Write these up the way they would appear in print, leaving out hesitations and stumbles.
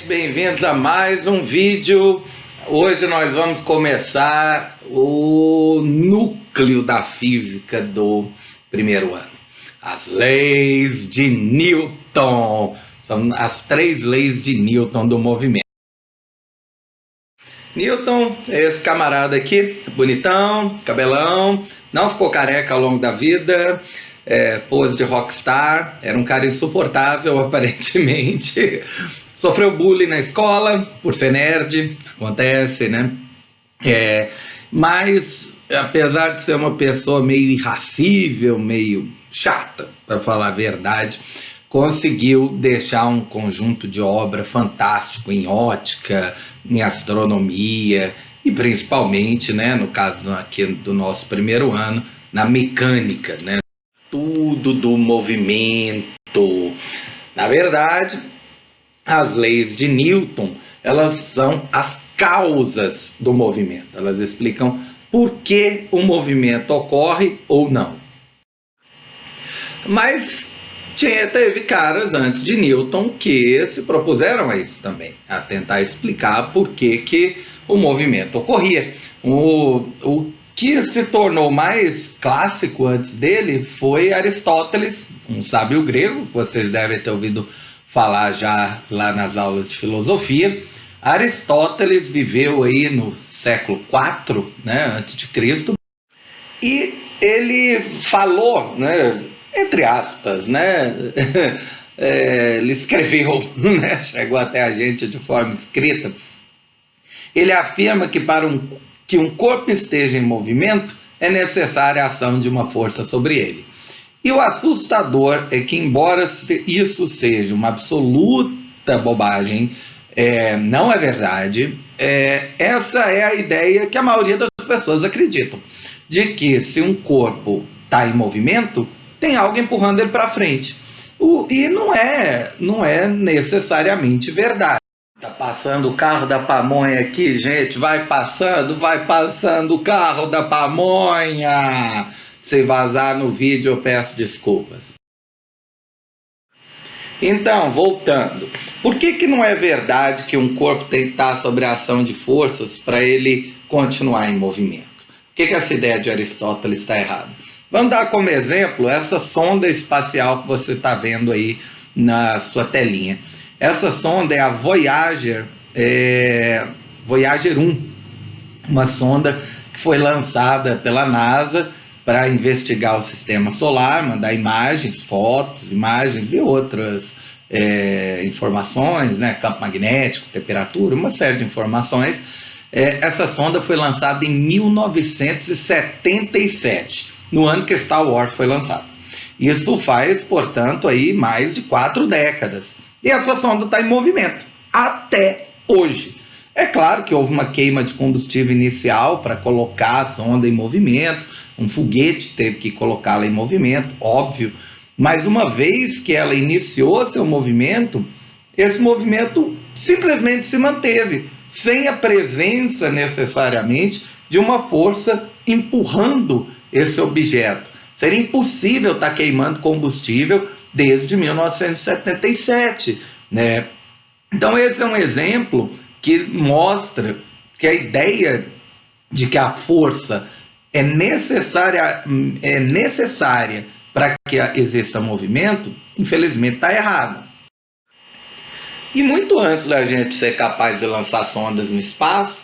gente, bem-vindos a mais um vídeo. Hoje nós vamos começar o núcleo da física do primeiro ano. As leis de Newton. São as 3 leis de Newton do movimento. Newton, esse camarada aqui, bonitão, cabelão, não ficou careca ao longo da vida, pose de rockstar, era um cara insuportável aparentemente, sofreu bullying na escola por ser nerd, acontece, né? Mas apesar de ser uma pessoa meio irracível, meio chata, para falar a verdade, conseguiu deixar um conjunto de obra fantástico em ótica, em astronomia e principalmente, né, no caso aqui do nosso primeiro ano, na mecânica, né? Tudo do movimento. Na verdade, as leis de Newton, elas são as causas do movimento. Elas explicam por que o movimento ocorre ou não. Mas teve caras antes de Newton que se propuseram a isso também, a tentar explicar por que o movimento ocorria. O que se tornou mais clássico antes dele foi Aristóteles, um sábio grego, que vocês devem ter ouvido falar já lá nas aulas de filosofia. Aristóteles viveu aí no século IV, né, antes de Cristo, e ele falou, né, entre aspas, né, ele escreveu, né, chegou até a gente de forma escrita. Ele afirma que para que um corpo esteja em movimento é necessária a ação de uma força sobre ele. E o assustador é que, embora isso seja uma absoluta bobagem, não é verdade, essa é a ideia que a maioria das pessoas acreditam, de que se um corpo está em movimento, tem algo empurrando ele para frente. E não é necessariamente verdade. Tá passando o carro da pamonha aqui, gente, vai passando o carro da pamonha. Se vazar no vídeo, eu peço desculpas. Então, voltando, por que não é verdade que um corpo tem que estar sob a ação de forças para ele continuar em movimento? Por que essa ideia de Aristóteles está errada? Vamos dar como exemplo essa sonda espacial que você está vendo aí na sua telinha. Essa sonda é a Voyager 1, uma sonda que foi lançada pela NASA para investigar o sistema solar, mandar imagens, fotos, imagens e outras informações, né? Campo magnético, temperatura, uma série de informações. Essa sonda foi lançada em 1977, no ano que Star Wars foi lançado. Isso faz, portanto, aí mais de 4 décadas. E essa sonda está em movimento até hoje. É claro que houve uma queima de combustível inicial para colocar a sonda em movimento, um foguete teve que colocá-la em movimento, óbvio, mas uma vez que ela iniciou seu movimento, esse movimento simplesmente se manteve, sem a presença necessariamente de uma força empurrando esse objeto. Seria impossível estar queimando combustível desde 1977, né? Então esse é um exemplo que mostra que a ideia de que a força é necessária para que exista movimento, infelizmente está errada. E muito antes da gente ser capaz de lançar sondas no espaço,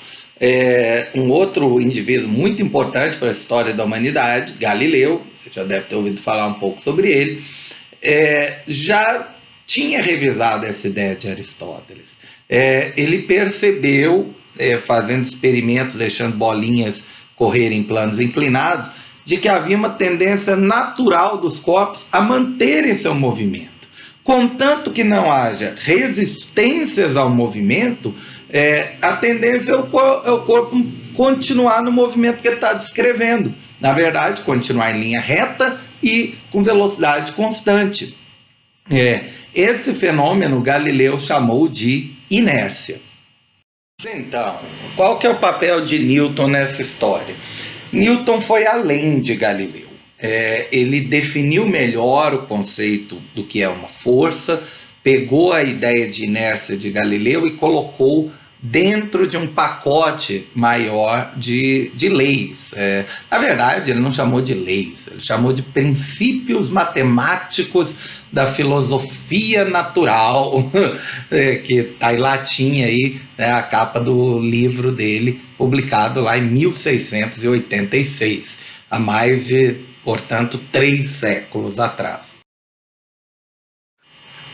um outro indivíduo muito importante para a história da humanidade, Galileu, você já deve ter ouvido falar um pouco sobre ele, já tinha revisado essa ideia de Aristóteles. Ele percebeu, fazendo experimentos, deixando bolinhas correrem em planos inclinados, de que havia uma tendência natural dos corpos a manterem seu movimento. Contanto que não haja resistências ao movimento, a tendência é o corpo continuar no movimento que ele está descrevendo. Na verdade, continuar em linha reta e com velocidade constante. Esse fenômeno Galileu chamou de inércia. Então, qual que é o papel de Newton nessa história? Newton foi além de Galileu. Ele definiu melhor o conceito do que é uma força, pegou a ideia de inércia de Galileu e colocou dentro de um pacote maior de leis. Na verdade, ele não chamou de leis, ele chamou de princípios matemáticos da filosofia natural, que está em latim aí, né, a capa do livro dele, publicado lá em 1686, há mais de, portanto, 3 séculos atrás.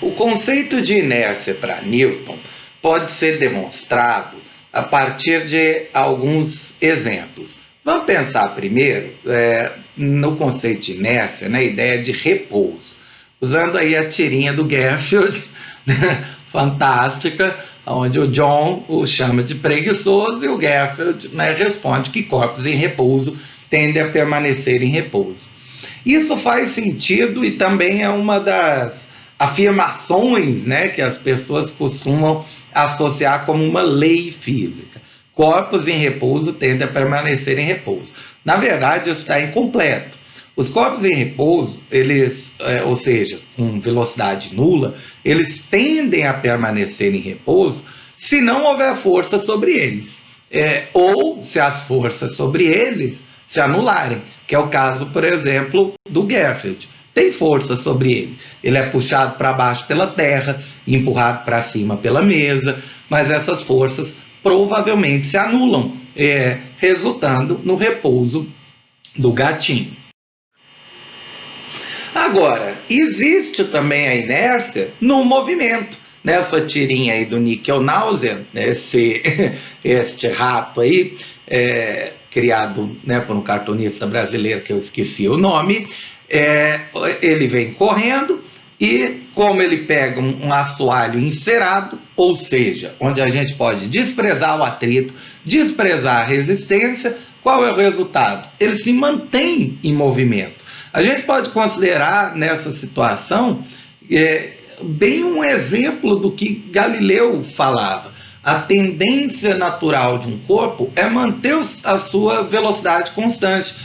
O conceito de inércia para Newton pode ser demonstrado a partir de alguns exemplos. Vamos pensar primeiro no conceito de inércia, na ideia de repouso, usando aí a tirinha do Garfield, fantástica, onde o John o chama de preguiçoso e o Garfield, né, responde que corpos em repouso tendem a permanecer em repouso. Isso faz sentido e também é uma das afirmações, né, que as pessoas costumam associar como uma lei física. Corpos em repouso tendem a permanecer em repouso. Na verdade, isso está incompleto. Os corpos em repouso, eles, ou seja, com velocidade nula, eles tendem a permanecer em repouso se não houver força sobre eles, ou se as forças sobre eles se anularem, que é o caso, por exemplo, do Garfield. Tem força sobre ele. Ele é puxado para baixo pela terra, empurrado para cima pela mesa, mas essas forças provavelmente se anulam, resultando no repouso do gatinho. Agora, existe também a inércia no movimento. Nessa tirinha aí do Nickel-Náusea, este rato aí, criado, né, por um cartunista brasileiro que eu esqueci o nome, ele vem correndo e, como ele pega um assoalho encerado, ou seja, onde a gente pode desprezar o atrito, desprezar a resistência, qual é o resultado? Ele se mantém em movimento. A gente pode considerar nessa situação bem um exemplo do que Galileu falava. A tendência natural de um corpo é manter a sua velocidade constante.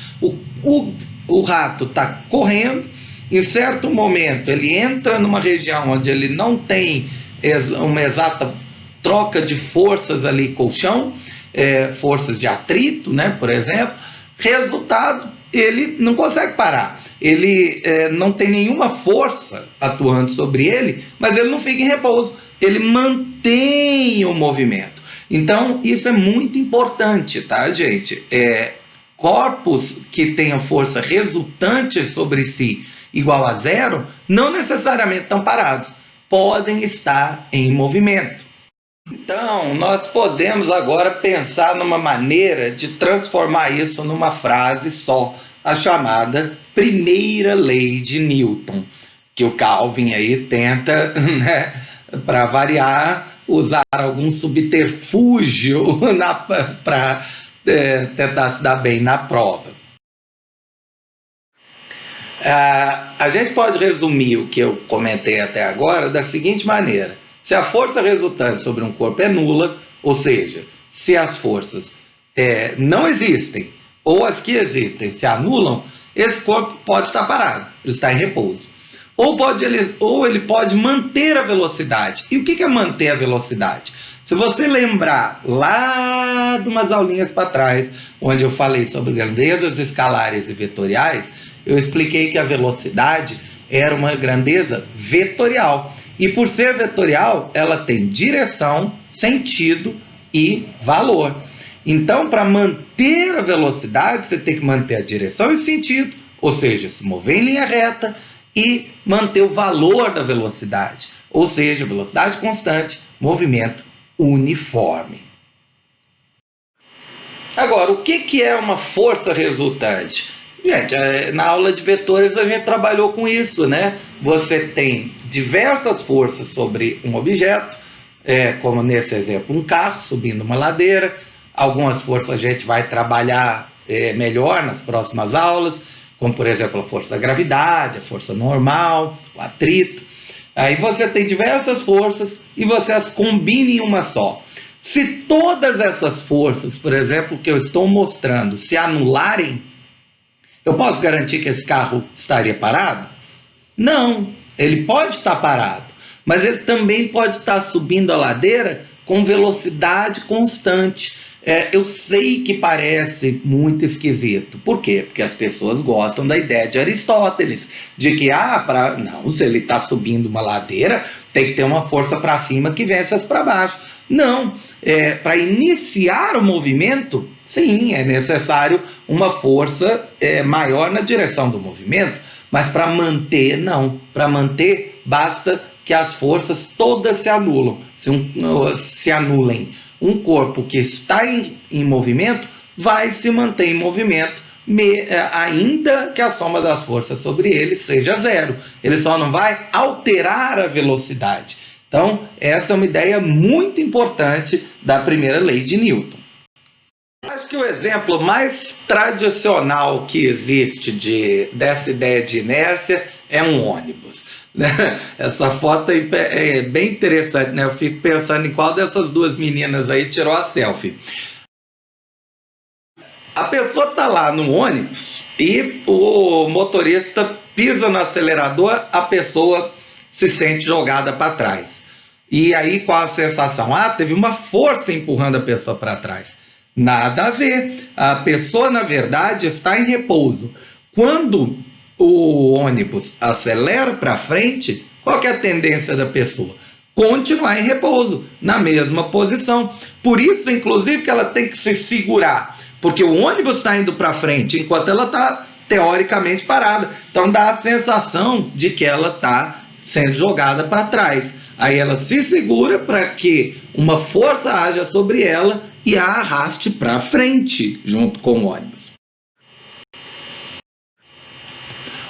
O rato está correndo, em certo momento ele entra numa região onde ele não tem uma exata troca de forças ali com o chão, forças de atrito, né, por exemplo. Resultado, ele não consegue parar. Ele não tem nenhuma força atuando sobre ele, mas ele não fica em repouso. Ele mantém o movimento. Então, isso é muito importante, tá, gente? Corpos que tenham força resultante sobre si igual a zero, não necessariamente estão parados, podem estar em movimento. Então, nós podemos agora pensar numa maneira de transformar isso numa frase só, a chamada primeira lei de Newton, que o Calvin aí tenta, né, para variar, usar algum subterfúgio para tentar se dar bem na prova. A gente pode resumir o que eu comentei até agora da seguinte maneira: se a força resultante sobre um corpo é nula, ou seja, se as forças não existem, ou as que existem se anulam, esse corpo pode estar parado, ele está em repouso. Ou ele pode manter a velocidade. E o que é manter a velocidade? Se você lembrar lá de umas aulinhas para trás, onde eu falei sobre grandezas escalares e vetoriais, eu expliquei que a velocidade era uma grandeza vetorial. E por ser vetorial, ela tem direção, sentido e valor. Então, para manter a velocidade, você tem que manter a direção e sentido, ou seja, se mover em linha reta e manter o valor da velocidade, ou seja, velocidade constante, movimento uniforme. Agora, o que é uma força resultante? Gente, na aula de vetores a gente trabalhou com isso, né? Você tem diversas forças sobre um objeto, como nesse exemplo um carro subindo uma ladeira. Algumas forças a gente vai trabalhar melhor nas próximas aulas, como por exemplo a força da gravidade, a força normal, o atrito. Aí você tem diversas forças e você as combina em uma só. Se todas essas forças, por exemplo, que eu estou mostrando, se anularem, eu posso garantir que esse carro estaria parado? Não, ele pode estar parado, mas ele também pode estar subindo a ladeira com velocidade constante. Eu sei que parece muito esquisito. Por quê? Porque as pessoas gostam da ideia de Aristóteles, de que, não, se ele está subindo uma ladeira, tem que ter uma força para cima que vence as para baixo. Não, para iniciar o movimento, sim, é necessário uma força maior na direção do movimento, mas para manter, não. Para manter, basta que as forças todas se anulem. Um corpo que está em movimento vai se manter em movimento, ainda que a soma das forças sobre ele seja zero. Ele só não vai alterar a velocidade. Então, essa é uma ideia muito importante da primeira lei de Newton. Acho que o exemplo mais tradicional que existe dessa ideia de inércia é um ônibus. Essa foto aí é bem interessante, né? Eu fico pensando em qual dessas duas meninas aí tirou a selfie. A pessoa está lá no ônibus e o motorista pisa no acelerador, a pessoa se sente jogada para trás. E aí qual a sensação? Teve uma força empurrando a pessoa para trás. Nada a ver. A pessoa, na verdade, está em repouso. Quando o ônibus acelera para frente, qual que é a tendência da pessoa? Continuar em repouso, na mesma posição. Por isso, inclusive, que ela tem que se segurar, porque o ônibus está indo para frente, enquanto ela está, teoricamente, parada. Então, dá a sensação de que ela está sendo jogada para trás. Aí ela se segura para que uma força haja sobre ela e a arraste para frente, junto com o ônibus.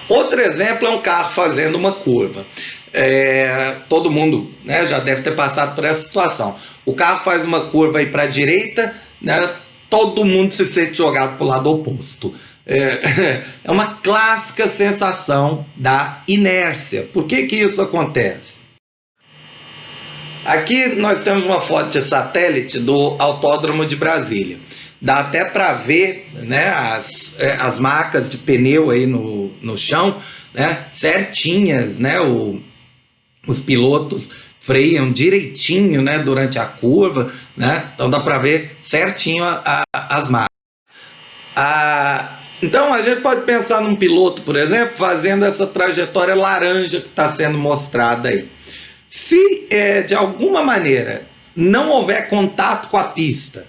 Outro exemplo é um carro fazendo uma curva. Todo mundo, né, já deve ter passado por essa situação. O carro faz uma curva aí para a direita, né, todo mundo se sente jogado para o lado oposto. É uma clássica sensação da inércia. Por que isso acontece? Aqui nós temos uma foto de satélite do Autódromo de Brasília. Dá até para ver, né, as marcas de pneu aí no chão, né, certinhas, né, os pilotos freiam direitinho, né, durante a curva, né, então dá para ver certinho as marcas. Então a gente pode pensar num piloto, por exemplo, fazendo essa trajetória laranja que está sendo mostrada aí. Se de alguma maneira não houver contato com a pista,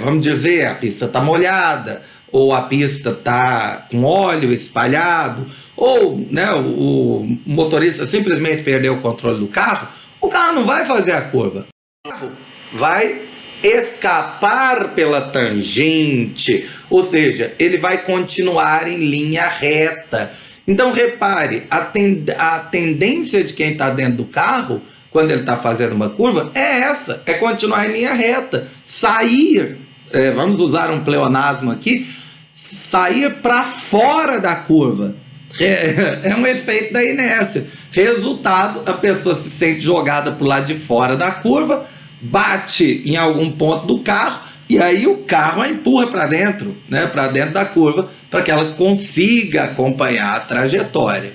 vamos dizer, a pista está molhada, ou a pista está com óleo espalhado, ou, né, o motorista simplesmente perdeu o controle do carro, o carro não vai fazer a curva. O carro vai escapar pela tangente, ou seja, ele vai continuar em linha reta. Então repare, a tendência de quem está dentro do carro, quando ele está fazendo uma curva, é continuar em linha reta, sair, vamos usar um pleonasmo aqui, sair para fora da curva. É um efeito da inércia. Resultado, a pessoa se sente jogada para o lado de fora da curva, bate em algum ponto do carro, e aí o carro a empurra para dentro, né, para dentro da curva, para que ela consiga acompanhar a trajetória.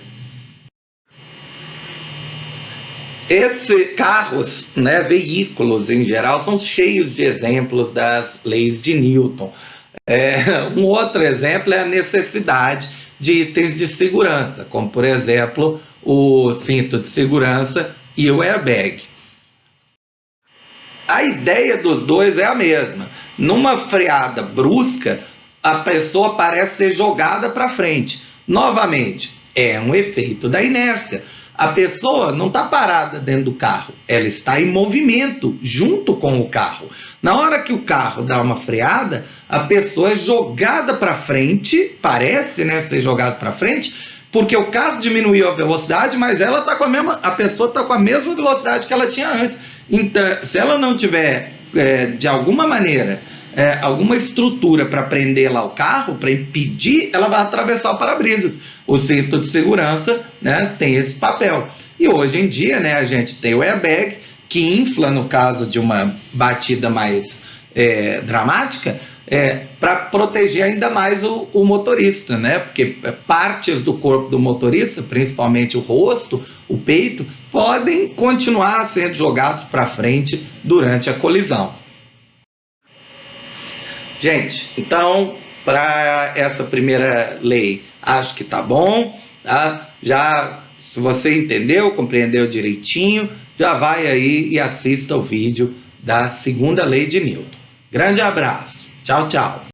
Esses carros, né, veículos em geral, são cheios de exemplos das leis de Newton. Um outro exemplo é a necessidade de itens de segurança, como por exemplo o cinto de segurança e o airbag. A ideia dos dois é a mesma. Numa freada brusca, a pessoa parece ser jogada para frente. Novamente, é um efeito da inércia. A pessoa não está parada dentro do carro, ela está em movimento junto com o carro. Na hora que o carro dá uma freada, a pessoa é jogada para frente, parece, né, ser jogada para frente, porque o carro diminuiu a velocidade, mas a pessoa está com a mesma velocidade que ela tinha antes. Então, se ela não tiver, de alguma maneira, alguma estrutura para prender lá o carro, para impedir, ela vai atravessar o para-brisas. O cinto de segurança, né, tem esse papel. E hoje em dia, né, a gente tem o airbag, que infla no caso de uma batida mais dramática, para proteger ainda mais o motorista, né? Porque partes do corpo do motorista, principalmente o rosto, o peito, podem continuar sendo jogados para frente durante a colisão. Gente, então, para essa primeira lei, acho que tá bom, tá? Já, se você entendeu, compreendeu direitinho, já vai aí e assista o vídeo da segunda lei de Newton. Grande abraço. Tchau, tchau.